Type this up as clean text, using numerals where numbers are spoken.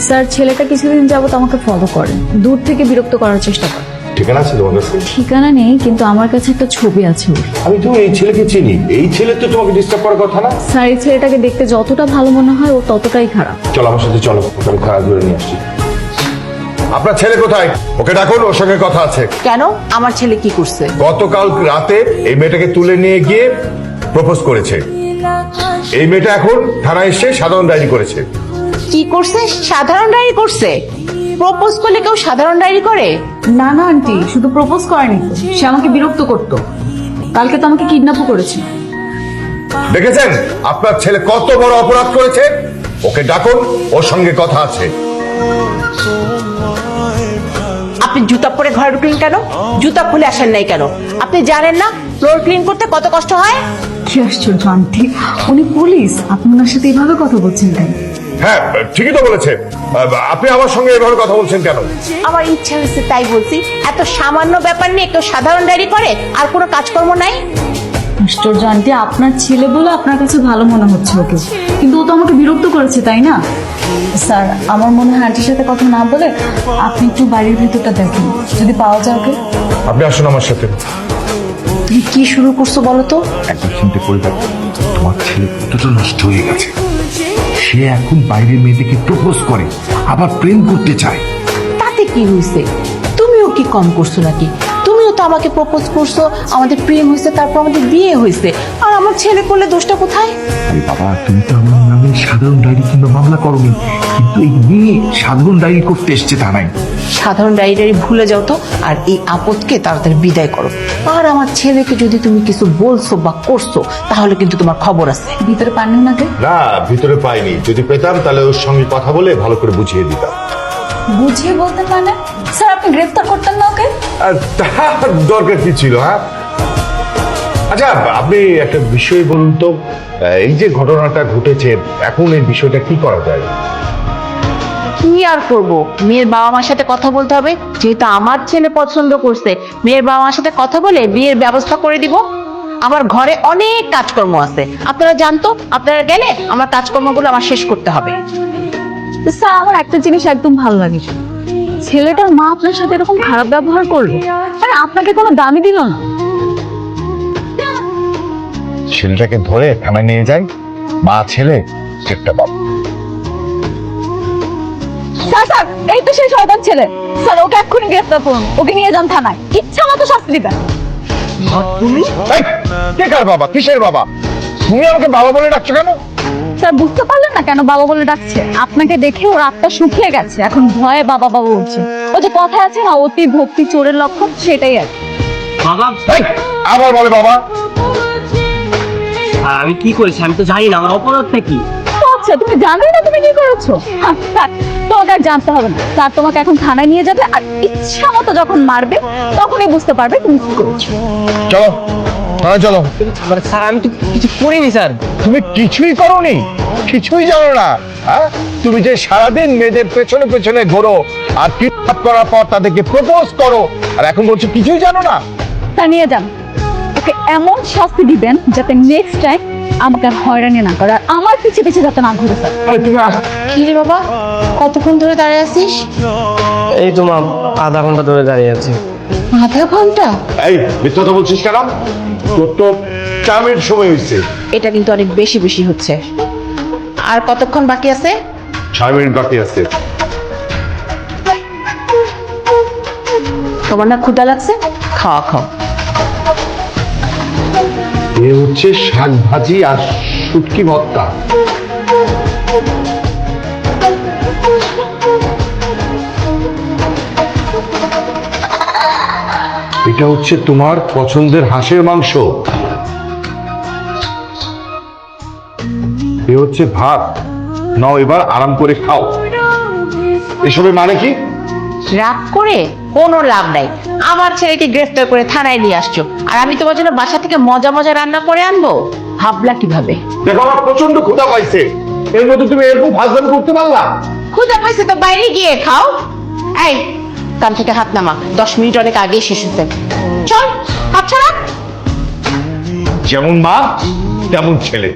Sir ছেলেটা কিছুদিন যাবত আমাকে ফলো করে, দূর থেকে বিরক্ত করার চেষ্টা করে। ঠিকানা আছে তোমার কাছে? ঠিকানা নেই, কিন্তু আমার কাছে একটা ছবি আছে ওর। আমি তো এই ছেলেকে চিনি, এই ছেলে তো তোমাকে ডিস্টার্ব করার কথা না। স্যার এই ছেলেটাকে দেখতে যতটা ভালো মনে হয় ও ততটাই খারাপ। চলো আমার সাথে, চলো আমি খারাপ ধরে নিয়ে আসছি। আপনার ছেলে কোথায়? ওকে ডাকুন, ওর সঙ্গে কথা আছে। কেন? আমার ছেলে কি করছে? গতকাল রাতে এই মেয়েটাকে তুলে নিয়ে গিয়ে প্রপোজ করেছে। এই মেয়েটা এখন থানায় এসে সাধারণ ডায়েরি করেছে। কি করছে? সাধারণ ডায়েরি করছে? প্রপোজ করলে কেউ সাধারণ ডায়েরি করে? না না আন্টি, শুধু প্রপোজ করেনি তো, সে আমাকে বিরক্ত করতো। কালকে তো আমাকে কিডন্যাপও করেছে। দেখেছেন আপনার ছেলে কত বড় অপরাধ করেছে? ওকে ডাকুন, ওর সঙ্গে কথা আছে। আপনি জুতা পরে ঘরে ঢুকলেন কেন? জুতা খুলে আসেন নাই কেন? আপনি জানেন না ফ্লোর ক্লিন করতে কত কষ্ট হয়? কি আশ্চর্য আন্টি, উনি পুলিশ, আপনি ওনার সাথে এভাবে কথা বলছেন কেন? হ্যাঁ ঠিকই তো বলেছে। আপনি আমার সঙ্গে এভাবে কথা বলছেন কেন? আমার ইচ্ছা হয়েছে তাই বলছি। এত সামান্য ব্যাপার নিয়ে কেউ সাধারণ ডায়েরি করে? আর কোনো কাজকর্ম নাই? আশ্চর্য আন্টি, আপনার ছেলে বলে আপনার কাছে ভালো মনে হচ্ছে ওকে, কিন্তু ও তো আমাকে বিরক্ত করেছে, তাই না? স্যার আমার মনে হয় আন্টির সাথে কথা না বলে আপনি একটু বাড়ির ভিতরটা দেখেন, যদি পাওয়া যায় ওকে। আপনি আসুন আমার সাথে। তুমি কি শুরু করছো বলো তো? একবার চিন্তা করে দেখো, তোমার ছেলে কতটা নষ্ট হয়ে গেছে। সে এখন বাইরের মেয়েদেরকে প্রপোজ করে, আবার প্রেম করতে চায়। তাতে কি হয়েছে? তুমিও কি কম করছো নাকি? তুমিও তো আমাকে প্রপোজ করছো, আমাদের প্রেম হয়েছে, তারপর আমাদের বিয়ে হয়েছে, আর আমার ছেলে করলে দোষটা কোথায়? আরে বাবা, তুমি তো আমার নামে সাধারণ ডায়েরি কিংবা মামলা করোনি, কিন্তু এই মেয়ে সাধারণ ডায়েরি করতে এসছে থানায়। সাধারণ ডায়েরি ভুলে যাও তো, আর এই আপদকে তাড়াতাড়ি বিদায় করো। আর আমার ছেলেকে যদি তুমি কিছু বলছো বা করছো, তাহলে কিন্তু তোমার খবর আছে। ভিতরে পাননি ওনাকে? না, ভিতরে পাইনি। যদি পেতাম তাহলে ওর সঙ্গে কথা বলে ভালো করে বুঝিয়ে দিতাম। বুঝিয়ে বলতে মানে? স্যার আপনি গ্রেফতার করতেন না ওকে? আর তার দরকার কি ছিল? হ্যাঁ আচ্ছা, আপনি একটা বিষয় বলুন তো, এই যে ঘটনাটা ঘটেছে, এখন এই বিষয়টা কি করা যায়? কি আর করবো, মেয়ের বাবা মার সাথে কথা বলতে হবে। যেহেতু আমার ছেলে পছন্দ করছে, মেয়ের বাবা মার সাথে কথা বলে বিয়ের ব্যবস্থা করে দিব। আমার ঘরে অনেক কাজকর্ম আছে, আপনারা জানতো, আপনারা গেলে আমার কাজকর্মগুলো আমার শেষ করতে হবে। স্যার আমার একটা জিনিস একদম ভালো লাগে, ছেলেটার মা আপনার সাথে এরকম খারাপ ব্যবহার করলো, আরে আপনাকে কোনো দামই দিল না। ছেলেটাকে ধরে থানায় নিয়ে যাই, মা ছেলে চেকটা পাবো। স্যার স্যার এই তো সেই শয়তান ছেলে, স্যার ওকে এক্ষুনি গ্রেফতার করুন, ওকে নিয়ে যান থানায়, ইচ্ছা মতো শাস্তি দিবেন। এই, কে কার বাবা? কিসের বাবা? তুমি আমাকে বাবা বলে ডাকছো কেন? স্যার বুঝতে পারলেন না কেন বাবা বলে ডাকছে? আপনাকে দেখে ওর আত্মা শুকিয়ে গেছে, এখন ভয়ে বাবা বাবা বলছে। ও যে কথায় আছে না, অতি ভক্তি চোরের লক্ষণ, সেটাই আর কি। বাবা, এই, আবার বলে বাবা? আমি কি করেছি আমি তো জানি না, আমার অপরাধটা কি? ও আচ্ছা, তুমি জানোই না তুমি কি করেছো? থাক, তোমাকে আর জানতে হবে না। স্যার তোমাকে এখন থানায় নিয়ে যাবে, আর ইচ্ছা মতো যখন মারবে তখনই বুঝতে পারবে তুমি কি করেছো। চলো হ্যাঁ চলো। মানে স্যার আমি তো কিছু করিনি স্যার। তুমি কিছুই করোনি? কিছুই জানো না? হ্যাঁ, তুমি যে সারাদিন মেয়েদের পেছনে পেছনে ঘোরো আর কিডন্যাপ করার পর তাদেরকে প্রপোজ করো, আর এখন বলছো কিছুই জানো না? তা নিয়ে যান, ওকে এমন শাস্তি দিবেন যাতে নেক্সট টাইম আমাকে আর হয়রানি না করে, আর আমার পিছে পিছে যাতে না ঘুরে। স্যার আরে তুমি কি রে বাবা, কতক্ষণ ধরে দাঁড়িয়ে আছিস? এই তো মা, আধা ঘন্টা ধরে দাঁড়িয়ে আছি। আধা ঘন্টা? এই মিথ্যা কথা বলছিস কেন? তোর তো 4 মিনিট সময় হয়েছে। এটা কিন্তু অনেক বেশি বেশি হচ্ছে। আর কতক্ষণ বাকি আছে? 6 মিনিট বাকি আছে। তোমার না ক্ষুধা লাগছে? খাওয়া খাও। এ হচ্ছে শাক ভাজি আর শুটকি ভর্তা। এটা হচ্ছে তোমার পছন্দের হাঁসের মাংস। এ হচ্ছে ভাত। নাও এবার আরাম করে খাও। এসবের মানে কি? রাগ করে কোনো লাভ নাই। আমার ছেলেকে গ্রেফতার করে থানায় নিয়ে আসছো, আর আমি তোমার জন্য বাসা থেকে মজা মজা রান্না করে আনবো? ভাবলা কিভাবে? দেখো আমার প্রচন্ড ক্ষুধা পাইছে, এর মধ্যে তুমি এরকম ফাজলামি করতে পারলা? ক্ষুধা পাইছে তো বাইরে গিয়ে খাও। এই কান থেকে হাত নামা, 10 মিনিট অনেক আগে শেষ হচ্ছে। চল হাত ছাড়া। যেমন মা তেমন ছেলে।